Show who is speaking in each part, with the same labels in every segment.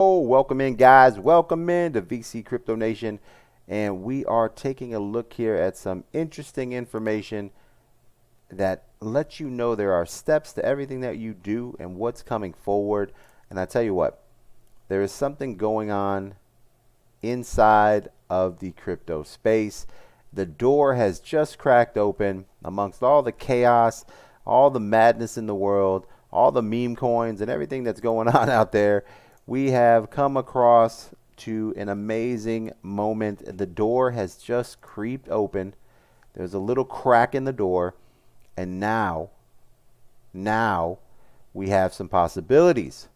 Speaker 1: Welcome in, guys. Welcome in to VC Crypto Nation. And we are taking a look here at some interesting information that lets you know there are steps to everything that you do and what's coming forward. And I tell you what, there is something going on inside of the crypto space. The door has just cracked open amongst all the chaos, all the madness in the world, all the meme coins and everything that's going on out there. We have come across to an amazing moment. The door has just creeped open. There's a little crack in the door, and now we have some possibilities.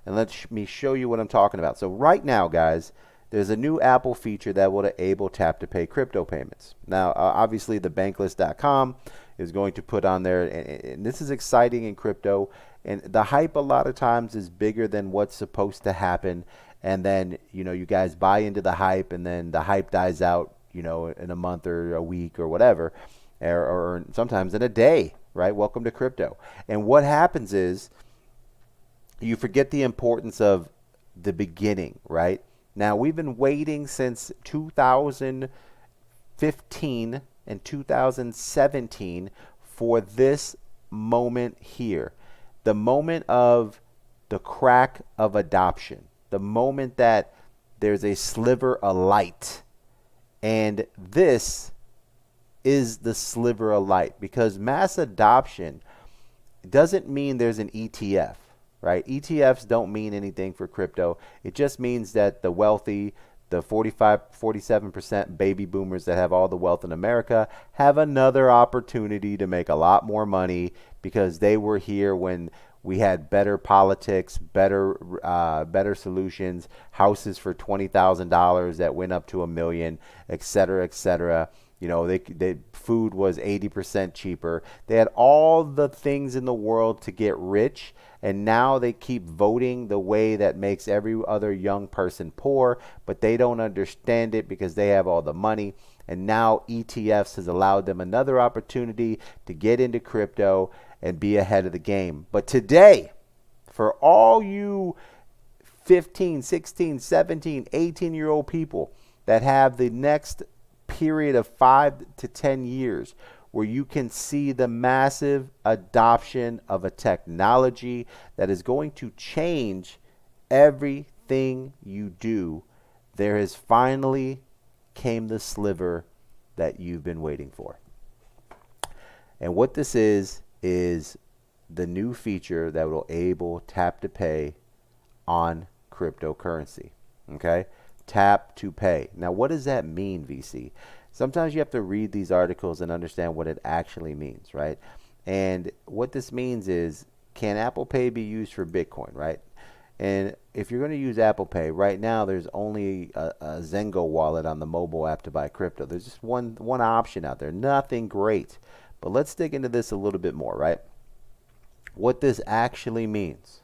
Speaker 1: And let me show you what I'm talking about. So right now, guys, there's a new Apple feature that will enable tap to pay crypto payments. Now, obviously, the bankless.com is going to put on there, and this is exciting in crypto. And the hype a lot of times is bigger than what's supposed to happen. And then, you guys buy into the hype, and then the hype dies out, in a month or a week or whatever, or sometimes in a day, right? Welcome to crypto. And what happens is you forget the importance of the beginning, right? Now, we've been waiting since 2015 and 2017 for this moment here. The moment of the crack of adoption, the moment that there's a sliver of light. And this is the sliver of light, because mass adoption doesn't mean there's an ETF, right? ETFs don't mean anything for crypto. It just means that the wealthy, the 47% baby boomers that have all the wealth in America, have another opportunity to make a lot more money because they were here when we had better politics, better solutions, houses for $20,000 that went up to $1 million, et cetera, et cetera. Food was 80% cheaper. They had all the things in the world to get rich, and now they keep voting the way that makes every other young person poor, but they don't understand it because they have all the money. And now ETFs has allowed them another opportunity to get into crypto and be ahead of the game. But today, for all you 15, 16, 17, 18-year-old people that have the next period of 5 to 10 years where you can see the massive adoption of a technology that is going to change everything you do, there has finally came the sliver that you've been waiting for. And what this is the new feature that will enable tap to pay on cryptocurrency. Okay? Tap to pay. Now, what does that mean, VC? Sometimes you have to read these articles and understand what it actually means, right? And what this means is, can Apple Pay be used for Bitcoin, right? And if you're going to use Apple Pay, right now there's only a Zengo wallet on the mobile app to buy crypto. There's just one option out there. Nothing great. But let's dig into this a little bit more, right? What this actually means,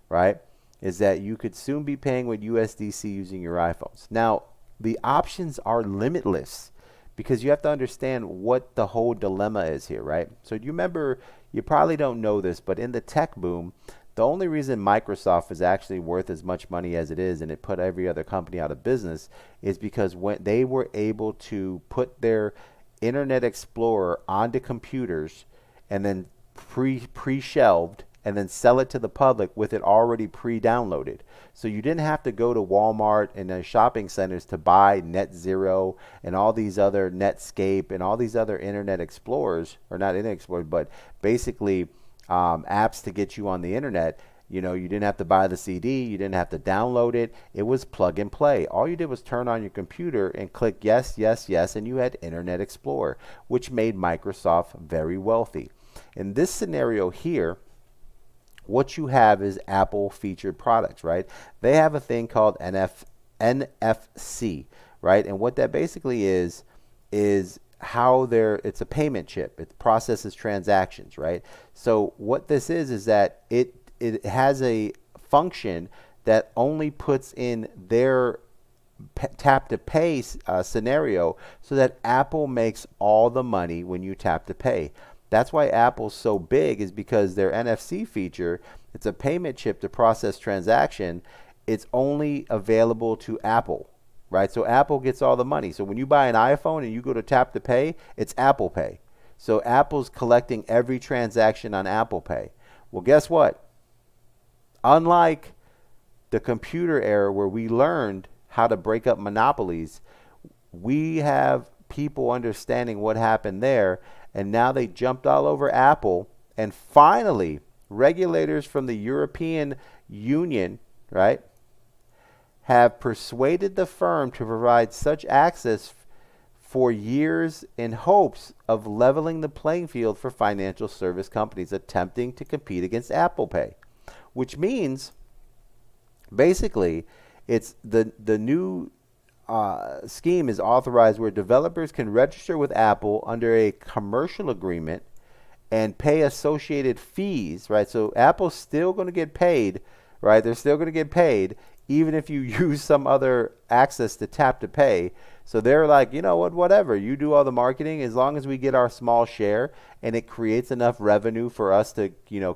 Speaker 1: right, is that you could soon be paying with USDC using your iPhones. Now, the options are limitless because you have to understand what the whole dilemma is here, right? So do you remember, you probably don't know this, but in the tech boom, the only reason Microsoft is actually worth as much money as it is, and it put every other company out of business, is because when they were able to put their Internet Explorer onto computers and then pre-shelved and then sell it to the public with it already pre-downloaded. So you didn't have to go to Walmart and shopping centers to buy Net Zero and all these other Netscape and all these other Internet Explorers, or not Internet Explorers, but basically apps to get you on the internet. You didn't have to buy the CD, you didn't have to download it. It was plug and play. All you did was turn on your computer and click yes, yes, yes, and you had Internet Explorer, which made Microsoft very wealthy. In this scenario here, what you have is Apple featured products, right? They have a thing called NFC, right? And what that basically is how it's a payment chip. It processes transactions, right? So what this is that it has a function that only puts in their tap to pay scenario so that Apple makes all the money when you tap to pay. That's why Apple's so big, is because their NFC feature, it's a payment chip to process transaction. it's only available to Apple, right? So Apple gets all the money. So when you buy an iPhone and you go to tap to pay, it's Apple Pay. So Apple's collecting every transaction on Apple Pay. Well, guess what? Unlike the computer era where we learned how to break up monopolies, we have people understanding what happened there, and now they jumped all over Apple, and finally regulators from the European Union, right, have persuaded the firm to provide such access for years in hopes of leveling the playing field for financial service companies attempting to compete against Apple Pay, which means basically it's the new scheme is authorized where developers can register with Apple under a commercial agreement and pay associated fees, right? So Apple's still going to get paid, right? They're still going to get paid even if you use some other access to tap to pay. So they're like, you know what, whatever, you do all the marketing, as long as we get our small share and it creates enough revenue for us to,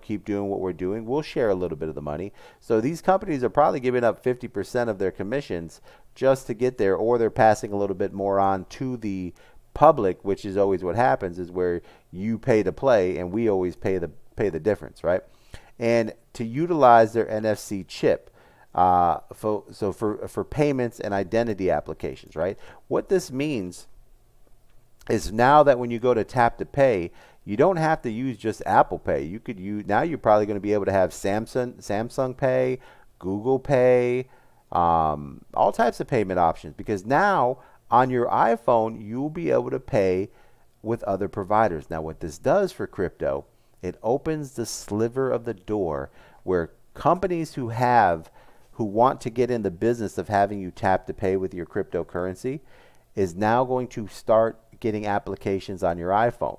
Speaker 1: keep doing what we're doing, we'll share a little bit of the money. So these companies are probably giving up 50% of their commissions just to get there, or they're passing a little bit more on to the public, which is always what happens, is where you pay to play and we always pay the difference, right? And to utilize their NFC chip, for payments and identity applications, right? What this means is now that when you go to tap to pay, you don't have to use just Apple Pay. You could use, now you're probably going to be able to have Samsung Pay, Google Pay, all types of payment options, because now on your iPhone you'll be able to pay with other providers. Now what this does for crypto, it opens the sliver of the door where companies who want to get in the business of having you tap to pay with your cryptocurrency is now going to start getting applications on your iPhone,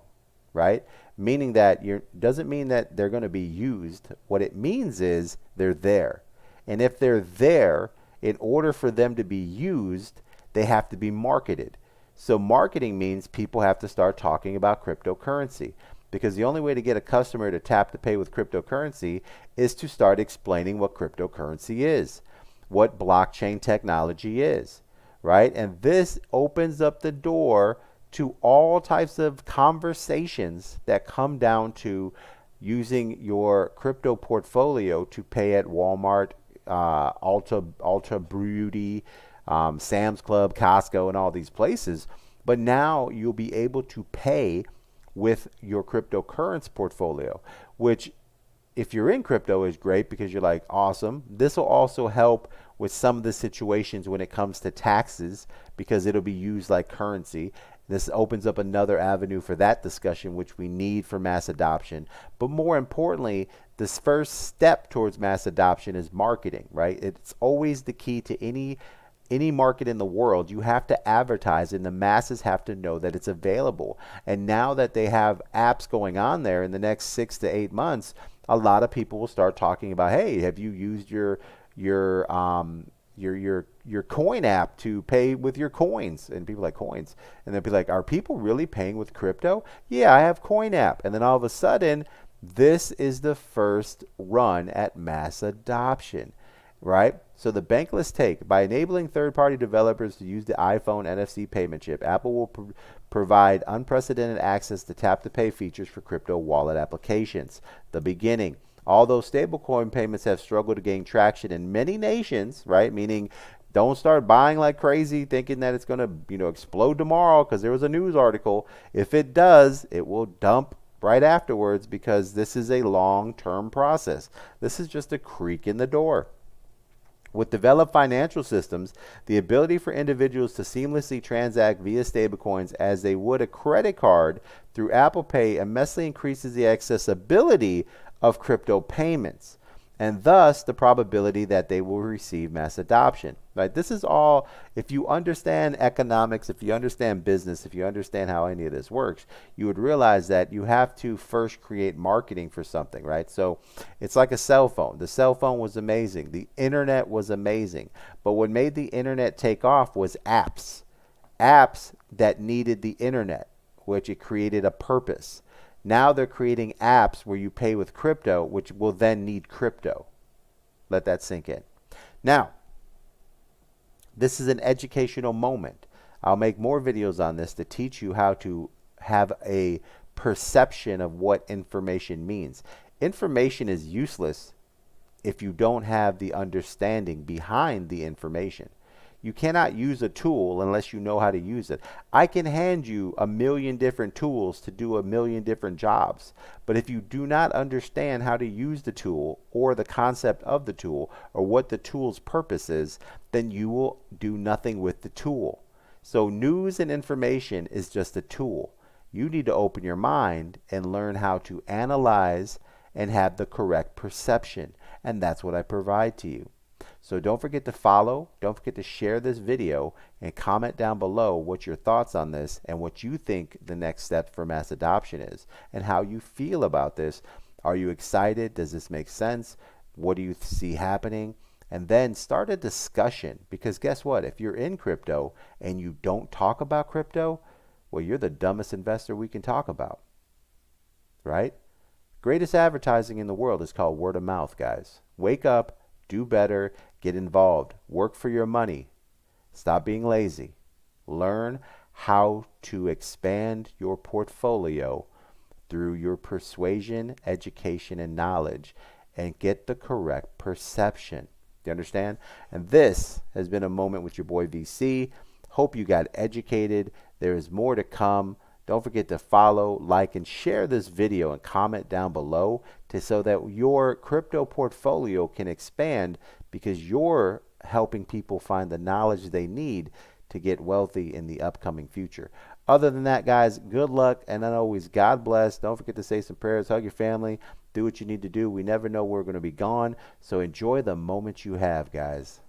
Speaker 1: right? Meaning that doesn't mean that they're going to be used. What it means is they're there. And if they're there, in order for them to be used, they have to be marketed. So marketing means people have to start talking about cryptocurrency, because the only way to get a customer to tap to pay with cryptocurrency is to start explaining what cryptocurrency is, what blockchain technology is, right? And this opens up the door to all types of conversations that come down to using your crypto portfolio to pay at Walmart, Ulta Beauty, Sam's Club, Costco, and all these places. But now you'll be able to pay with your cryptocurrency portfolio, which if you're in crypto is great, because you're like, awesome. This will also help with some of the situations when it comes to taxes, because it'll be used like currency. This opens up another avenue for that discussion, which we need for mass adoption. But more importantly, this first step towards mass adoption is marketing, right? It's always the key to any market in the world. You have to advertise, and the masses have to know that it's available. And now that they have apps going on there, in the next 6 to 8 months, a lot of people will start talking about, hey, have you used your coin app to pay with your coins? And people like, coins? And they'll be like, are people really paying with crypto? Yeah, I have coin app. And then all of a sudden, this is the first run at mass adoption, right? So the bankless take, by enabling third-party developers to use the iPhone NFC payment chip, Apple will provide unprecedented access to tap-to-pay features for crypto wallet applications. The beginning. Although stablecoin payments have struggled to gain traction in many nations, right? Meaning, don't start buying like crazy thinking that it's going to, explode tomorrow because there was a news article. If it does, it will dump right afterwards, because this is a long-term process. This is just a creak in the door. With developed financial systems, the ability for individuals to seamlessly transact via stablecoins as they would a credit card through Apple Pay immensely increases the accessibility of crypto payments, and thus the probability that they will receive mass adoption. Right? This is all, if you understand economics, if you understand business, if you understand how any of this works, you would realize that you have to first create marketing for something, right? So it's like a cell phone. The cell phone was amazing. The internet was amazing. But what made the internet take off was apps. Apps that needed the internet, which it created a purpose. Now they're creating apps where you pay with crypto, which will then need crypto. Let that sink in. Now, this is an educational moment. I'll make more videos on this to teach you how to have a perception of what information means. Information is useless if you don't have the understanding behind the information. You cannot use a tool unless you know how to use it. I can hand you a million different tools to do a million different jobs, but if you do not understand how to use the tool or the concept of the tool or what the tool's purpose is, then you will do nothing with the tool. So news and information is just a tool. You need to open your mind and learn how to analyze and have the correct perception, and that's what I provide to you. So don't forget to follow, don't forget to share this video, and comment down below what your thoughts on this and what you think the next step for mass adoption is and how you feel about this. Are you excited? Does this make sense? What do you see happening? And then start a discussion, because guess what? If you're in crypto and you don't talk about crypto, well, you're the dumbest investor we can talk about, right? Greatest advertising in the world is called word of mouth, guys. Wake up, do better, get involved, work for your money, stop being lazy, learn how to expand your portfolio through your persuasion, education, and knowledge, and get the correct perception. Do you understand? And this has been a moment with your boy VC. Hope you got educated. There is more to come. Don't forget to follow, like, and share this video and comment down below so that your crypto portfolio can expand, because you're helping people find the knowledge they need to get wealthy in the upcoming future. Other than that, guys, good luck, and always God bless. Don't forget to say some prayers, hug your family, do what you need to do. We never know we're going to be gone, so enjoy the moment you have, guys.